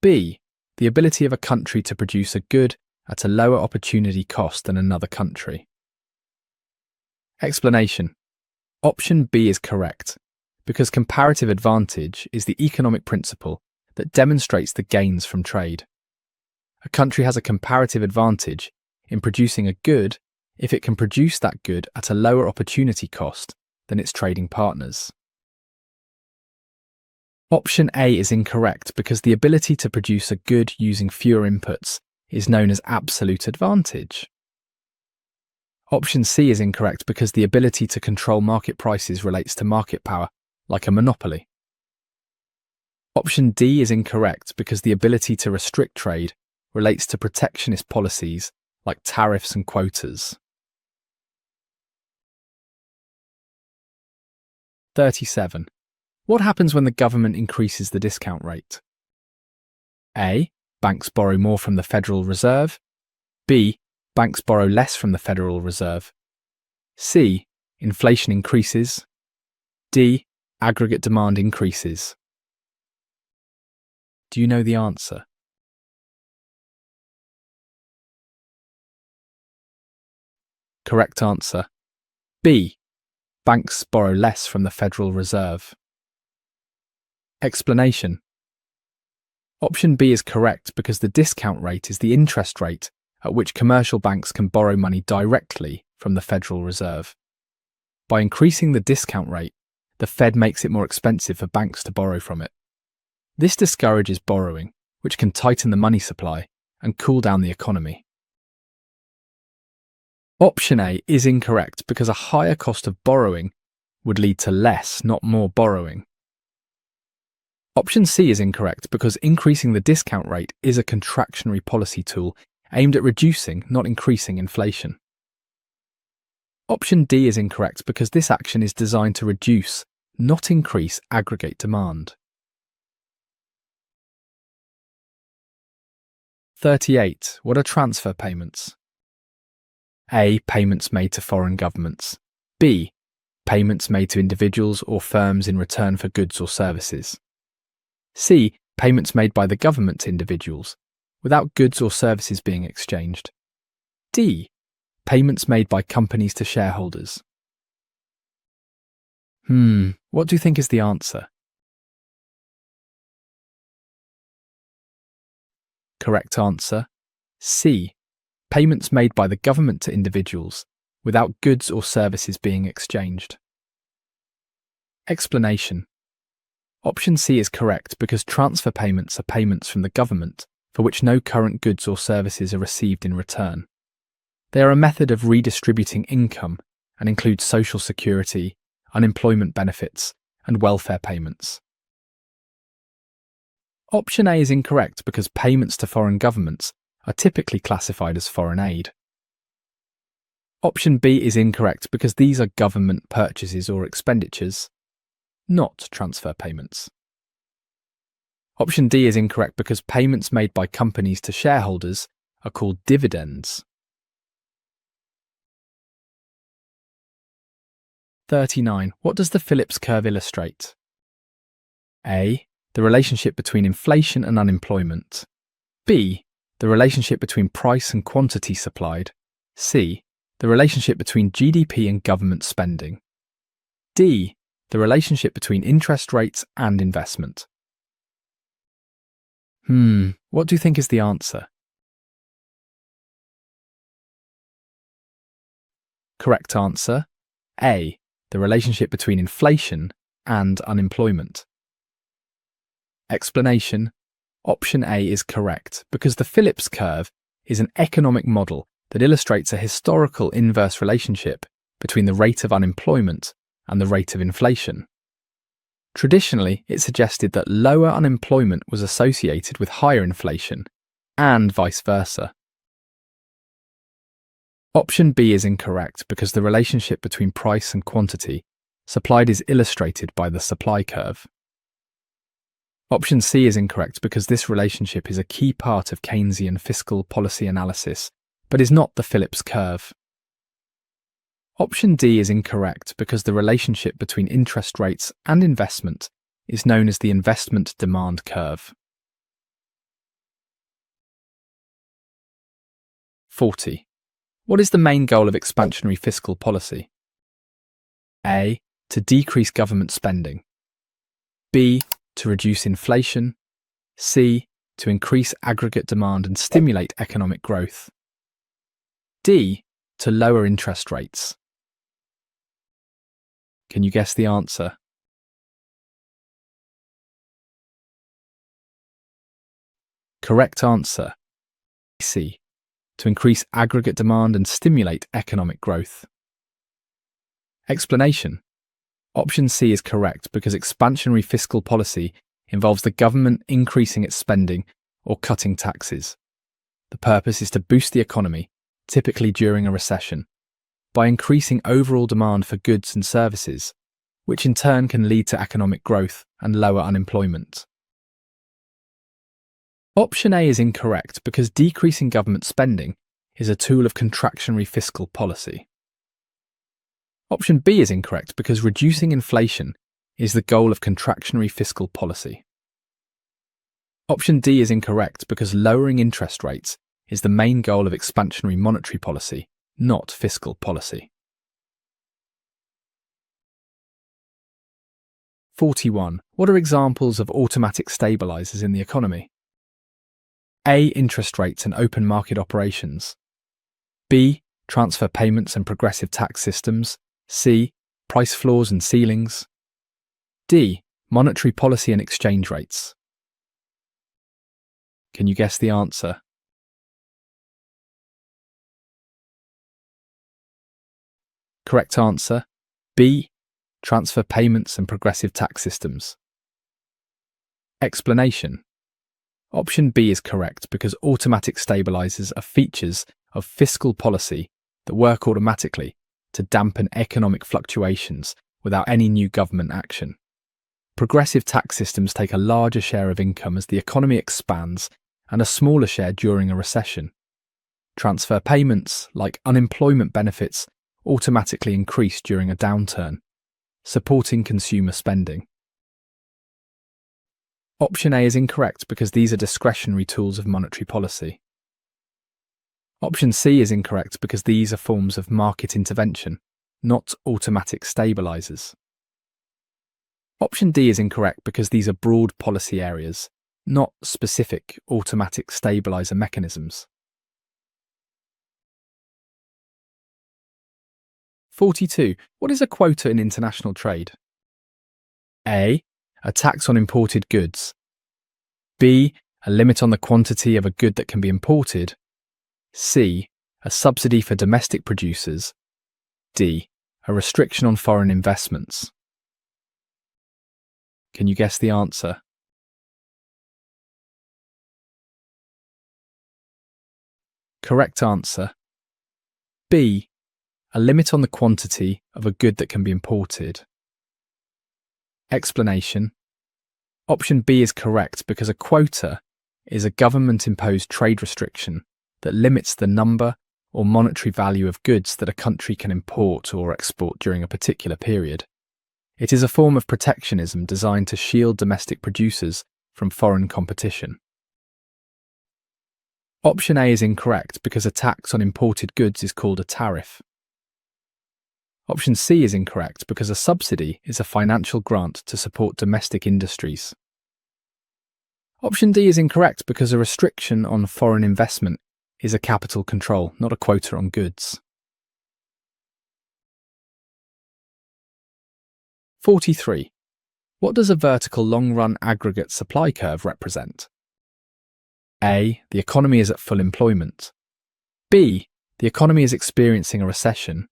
B. The ability of a country to produce a good at a lower opportunity cost than another country. Explanation. Option B is correct because comparative advantage is the economic principle that demonstrates the gains from trade. A country has a comparative advantage in producing a good if it can produce that good at a lower opportunity cost than its trading partners. Option A is incorrect because the ability to produce a good using fewer inputs is known as absolute advantage. Option C is incorrect because the ability to control market prices relates to market power, like a monopoly. Option D is incorrect because the ability to restrict trade relates to protectionist policies like tariffs and quotas. 37. What happens when the government increases the discount rate? A. Banks borrow more from the Federal Reserve. B. Banks borrow less from the Federal Reserve. C. Inflation increases. D. Aggregate demand increases. Do you know the answer? Correct answer. B. Banks borrow less from the Federal Reserve. Explanation. Option B is correct because the discount rate is the interest rate at which commercial banks can borrow money directly from the Federal Reserve. By increasing the discount rate, the Fed makes it more expensive for banks to borrow from it. This discourages borrowing, which can tighten the money supply and cool down the economy. Option A is incorrect because a higher cost of borrowing would lead to less, not more borrowing. Option C is incorrect because increasing the discount rate is a contractionary policy tool aimed at reducing, not increasing inflation. Option D is incorrect because this action is designed to reduce, not increase aggregate demand. 38. What are transfer payments? A. Payments made to foreign governments. B. Payments made to individuals or firms in return for goods or services. C. Payments made by the government to individuals, without goods or services being exchanged. D. Payments made by companies to shareholders. What do you think is the answer? Correct answer. C. Payments made by the government to individuals, without goods or services being exchanged. Explanation. Option C is correct because transfer payments are payments from the government for which no current goods or services are received in return. They are a method of redistributing income and include social security, unemployment benefits, and welfare payments. Option A is incorrect because payments to foreign governments are typically classified as foreign aid. Option B is incorrect because these are government purchases or expenditures, not transfer payments. Option D is incorrect because payments made by companies to shareholders are called dividends. 39. What does the Phillips curve illustrate? A. The relationship between inflation and unemployment. B. The relationship between price and quantity supplied. C. The relationship between GDP and government spending. D. The relationship between interest rates and investment. What do you think is the answer? Correct answer. A. The relationship between inflation and unemployment. Explanation. Option A is correct because the Phillips curve is an economic model that illustrates a historical inverse relationship between the rate of unemployment and the rate of inflation. Traditionally, it suggested that lower unemployment was associated with higher inflation, and vice versa. Option B is incorrect because the relationship between price and quantity supplied is illustrated by the supply curve. Option C is incorrect because this relationship is a key part of Keynesian fiscal policy analysis, but is not the Phillips curve. Option D is incorrect because the relationship between interest rates and investment is known as the investment demand curve. 40. What is the main goal of expansionary fiscal policy? A. To decrease government spending. B. To reduce inflation. C. To increase aggregate demand and stimulate economic growth. D. To lower interest rates. Can you guess the answer? Correct answer. C. To increase aggregate demand and stimulate economic growth. Explanation. Option C is correct because expansionary fiscal policy involves the government increasing its spending or cutting taxes. The purpose is to boost the economy, typically during a recession, by increasing overall demand for goods and services, which in turn can lead to economic growth and lower unemployment. Option A is incorrect because decreasing government spending is a tool of contractionary fiscal policy. Option B is incorrect because reducing inflation is the goal of contractionary fiscal policy. Option D is incorrect because lowering interest rates is the main goal of expansionary monetary policy, not fiscal policy. 41. What are examples of automatic stabilizers in the economy? A. Interest rates and open market operations. B. Transfer payments and progressive tax systems. C. Price floors and ceilings. D. Monetary policy and exchange rates. Can you guess the answer? Correct answer, B. Transfer payments and progressive tax systems. Explanation. Option B is correct because automatic stabilizers are features of fiscal policy that work automatically to dampen economic fluctuations without any new government action. Progressive tax systems take a larger share of income as the economy expands and a smaller share during a recession. Transfer payments, like unemployment benefits, automatically increase during a downturn, supporting consumer spending. Option A is incorrect because these are discretionary tools of monetary policy. Option C is incorrect because these are forms of market intervention, not automatic stabilizers. Option D is incorrect because these are broad policy areas, not specific automatic stabilizer mechanisms. 42. What is a quota in international trade? A. A tax on imported goods. B. A limit on the quantity of a good that can be imported. C. A subsidy for domestic producers. D. A restriction on foreign investments. Can you guess the answer? Correct answer, B. A limit on the quantity of a good that can be imported. Explanation. Option B is correct because a quota is a government-imposed trade restriction that limits the number or monetary value of goods that a country can import or export during a particular period. It is a form of protectionism designed to shield domestic producers from foreign competition. Option A is incorrect because a tax on imported goods is called a tariff. Option C is incorrect because a subsidy is a financial grant to support domestic industries. Option D is incorrect because a restriction on foreign investment is a capital control, not a quota on goods. 43. What does a vertical long-run aggregate supply curve represent? A. The economy is at full employment. B. The economy is experiencing a recession.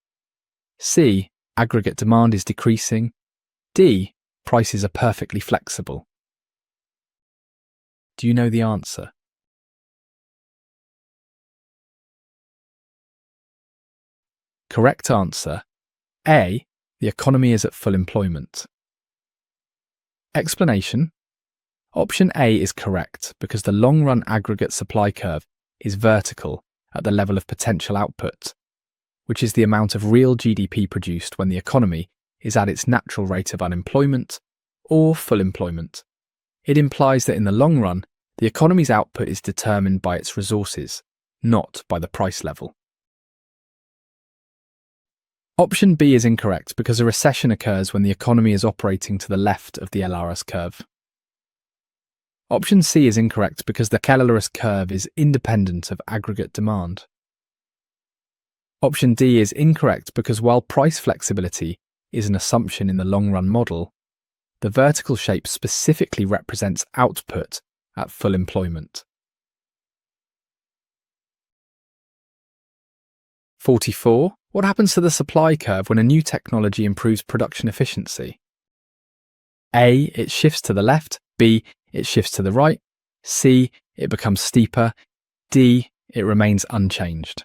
C. Aggregate demand is decreasing. D. Prices are perfectly flexible. Do you know the answer? Correct answer, A. The economy is at full employment. Explanation. Option A is correct because the long-run aggregate supply curve is vertical at the level of potential output, which is the amount of real GDP produced when the economy is at its natural rate of unemployment or full employment. It implies that in the long run, the economy's output is determined by its resources, not by the price level. Option B is incorrect because a recession occurs when the economy is operating to the left of the LRS curve. Option C is incorrect because the LRS curve is independent of aggregate demand. Option D is incorrect because while price flexibility is an assumption in the long-run model, the vertical shape specifically represents output at full employment. 44. What happens to the supply curve when a new technology improves production efficiency? A. It shifts to the left. B. It shifts to the right. C. It becomes steeper. D. It remains unchanged.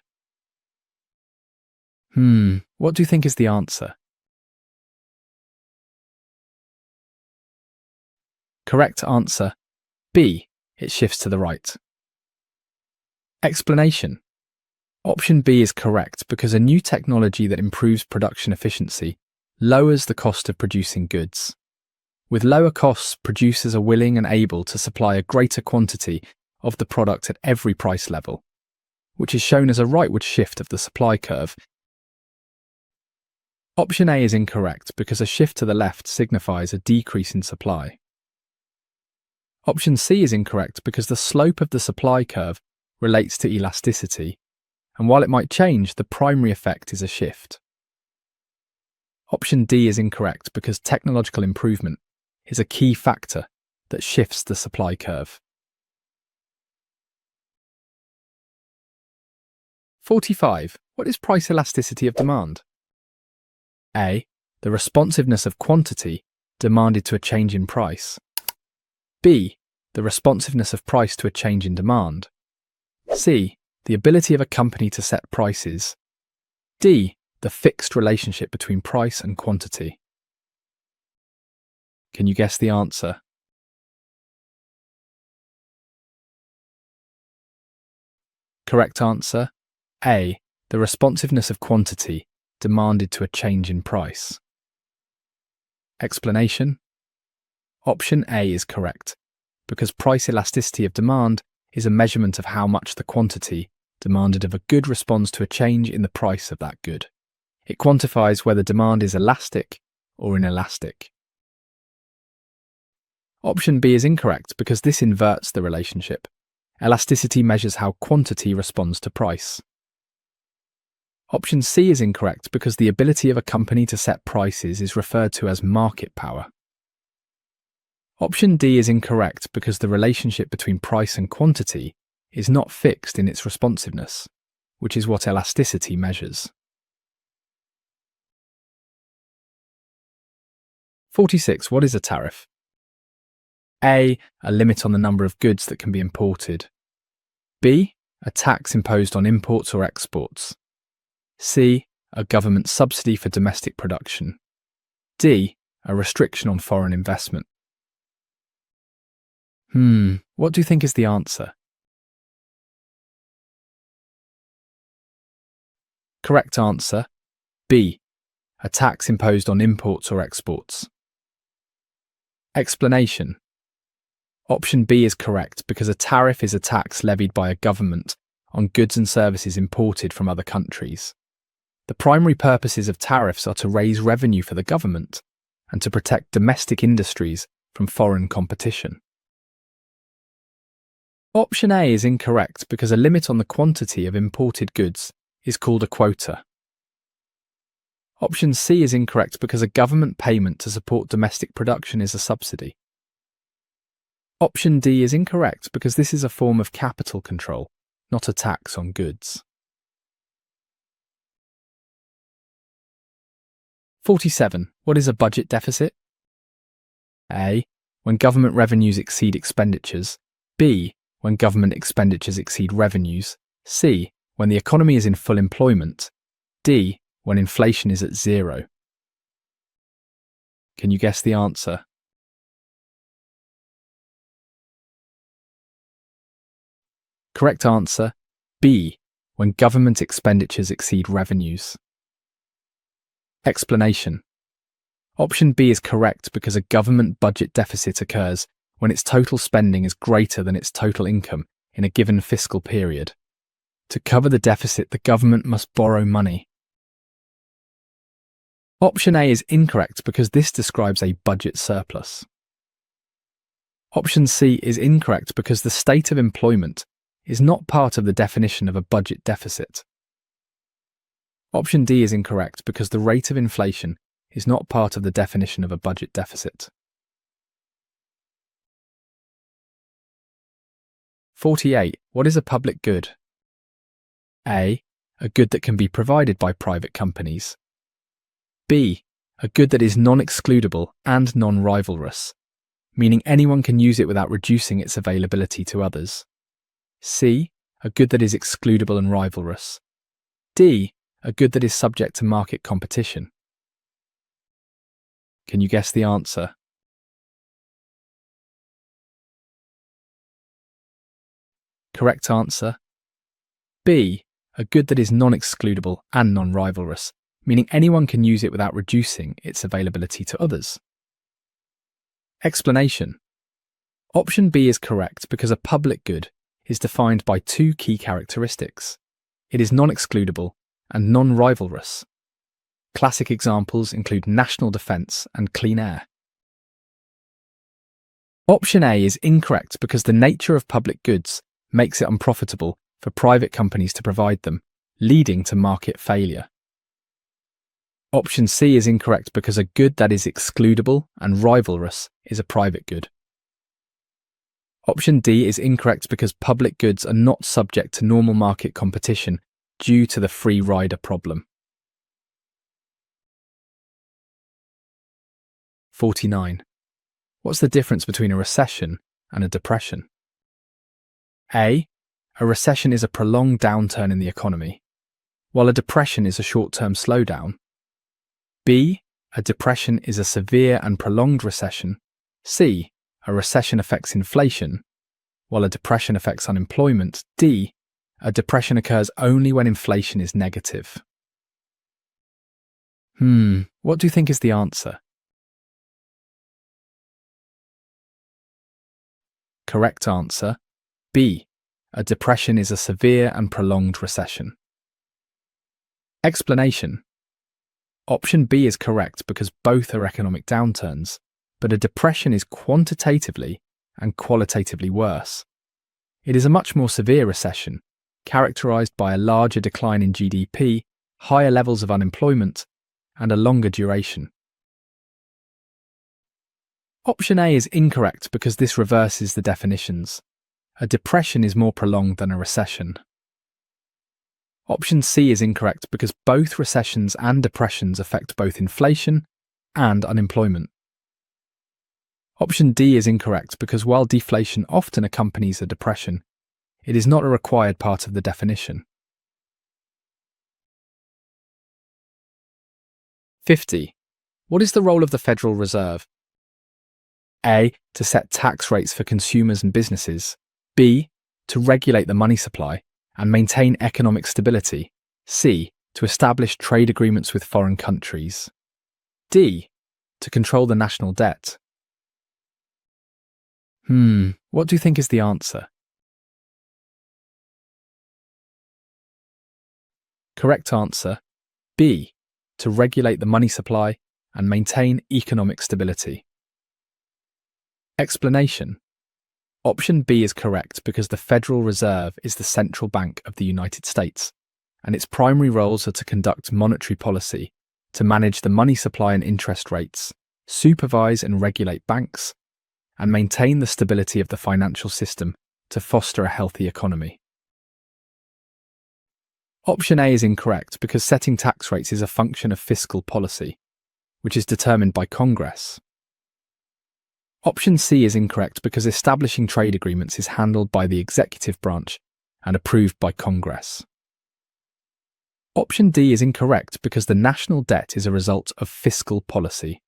What do you think is the answer? Correct answer. B. It shifts to the right. Explanation. Option B is correct because a new technology that improves production efficiency lowers the cost of producing goods. With lower costs, producers are willing and able to supply a greater quantity of the product at every price level, which is shown as a rightward shift of the supply curve. Option A is incorrect because a shift to the left signifies a decrease in supply. Option C is incorrect because the slope of the supply curve relates to elasticity, and while it might change, the primary effect is a shift. Option D is incorrect because technological improvement is a key factor that shifts the supply curve. 45. What is price elasticity of demand? A. The responsiveness of quantity demanded to a change in price. B. The responsiveness of price to a change in demand. C. The ability of a company to set prices. D. The fixed relationship between price and quantity. Can you guess the answer? Correct answer. A. The responsiveness of quantity demanded to a change in price. Explanation. Option A is correct because price elasticity of demand is a measurement of how much the quantity demanded of a good responds to a change in the price of that good. It quantifies whether demand is elastic or inelastic. Option B is incorrect because this inverts the relationship. Elasticity measures how quantity responds to price. Option C is incorrect because the ability of a company to set prices is referred to as market power. Option D is incorrect because the relationship between price and quantity is not fixed in its responsiveness, which is what elasticity measures. 46. What is a tariff? A. A limit on the number of goods that can be imported. B. A tax imposed on imports or exports. C. A government subsidy for domestic production. D. A restriction on foreign investment. What do you think is the answer? Correct answer. B. A tax imposed on imports or exports. Explanation. Option B is correct because a tariff is a tax levied by a government on goods and services imported from other countries. The primary purposes of tariffs are to raise revenue for the government and to protect domestic industries from foreign competition. Option A is incorrect because a limit on the quantity of imported goods is called a quota. Option C is incorrect because a government payment to support domestic production is a subsidy. Option D is incorrect because this is a form of capital control, not a tax on goods. 47. What is a budget deficit? A. When government revenues exceed expenditures. B. When government expenditures exceed revenues. C. When the economy is in full employment. D. When inflation is at zero. Can you guess the answer? Correct answer. B. When government expenditures exceed revenues. Explanation. Option B is correct because a government budget deficit occurs when its total spending is greater than its total income in a given fiscal period. To cover the deficit, the government must borrow money. Option A is incorrect because this describes a budget surplus. Option C is incorrect because the state of employment is not part of the definition of a budget deficit. Option D is incorrect because the rate of inflation is not part of the definition of a budget deficit. 48. What is a public good? A. A good that can be provided by private companies. B. A good that is non-excludable and non-rivalrous, meaning anyone can use it without reducing its availability to others. C. A good that is excludable and rivalrous. D. A good that is subject to market competition. Can you guess the answer? Correct answer. B. A good that is non-excludable and non-rivalrous, meaning anyone can use it without reducing its availability to others. Explanation. Option B is correct because a public good is defined by two key characteristics. It is non-excludable and non-rivalrous. Classic examples include national defence and clean air. Option A is incorrect because the nature of public goods makes it unprofitable for private companies to provide them, leading to market failure. Option C is incorrect because a good that is excludable and rivalrous is a private good. Option D is incorrect because public goods are not subject to normal market competition due to the free rider problem. 49. What's the difference between a recession and a depression? A. A recession is a prolonged downturn in the economy, while a depression is a short-term slowdown. B. A depression is a severe and prolonged recession. C. A recession affects inflation, while a depression affects unemployment. D. A depression occurs only when inflation is negative. What do you think is the answer? Correct answer. B. A depression is a severe and prolonged recession. Explanation. Option B is correct because both are economic downturns, but a depression is quantitatively and qualitatively worse. It is a much more severe recession, characterized by a larger decline in GDP, higher levels of unemployment, and a longer duration. Option A is incorrect because this reverses the definitions. A depression is more prolonged than a recession. Option C is incorrect because both recessions and depressions affect both inflation and unemployment. Option D is incorrect because while deflation often accompanies a depression, it is not a required part of the definition. 50. What is the role of the Federal Reserve? A. To set tax rates for consumers and businesses. B. To regulate the money supply and maintain economic stability. C. To establish trade agreements with foreign countries. D. To control the national debt. What do you think is the answer? Correct answer. B. To regulate the money supply and maintain economic stability. Explanation. Option B is correct because the Federal Reserve is the central bank of the United States, and its primary roles are to conduct monetary policy, to manage the money supply and interest rates, supervise and regulate banks, and maintain the stability of the financial system to foster a healthy economy. Option A is incorrect because setting tax rates is a function of fiscal policy, which is determined by Congress. Option C is incorrect because establishing trade agreements is handled by the executive branch and approved by Congress. Option D is incorrect because the national debt is a result of fiscal policy.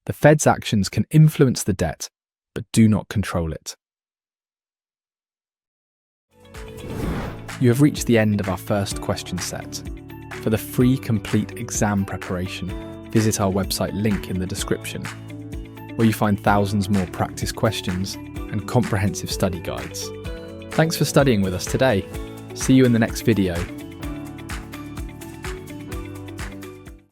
The Fed's actions can influence the debt, but do not control it. You have reached the end of our first question set. For the free complete exam preparation, visit our website link in the description, where you find thousands more practice questions and comprehensive study guides. Thanks for studying with us today. See you in the next video.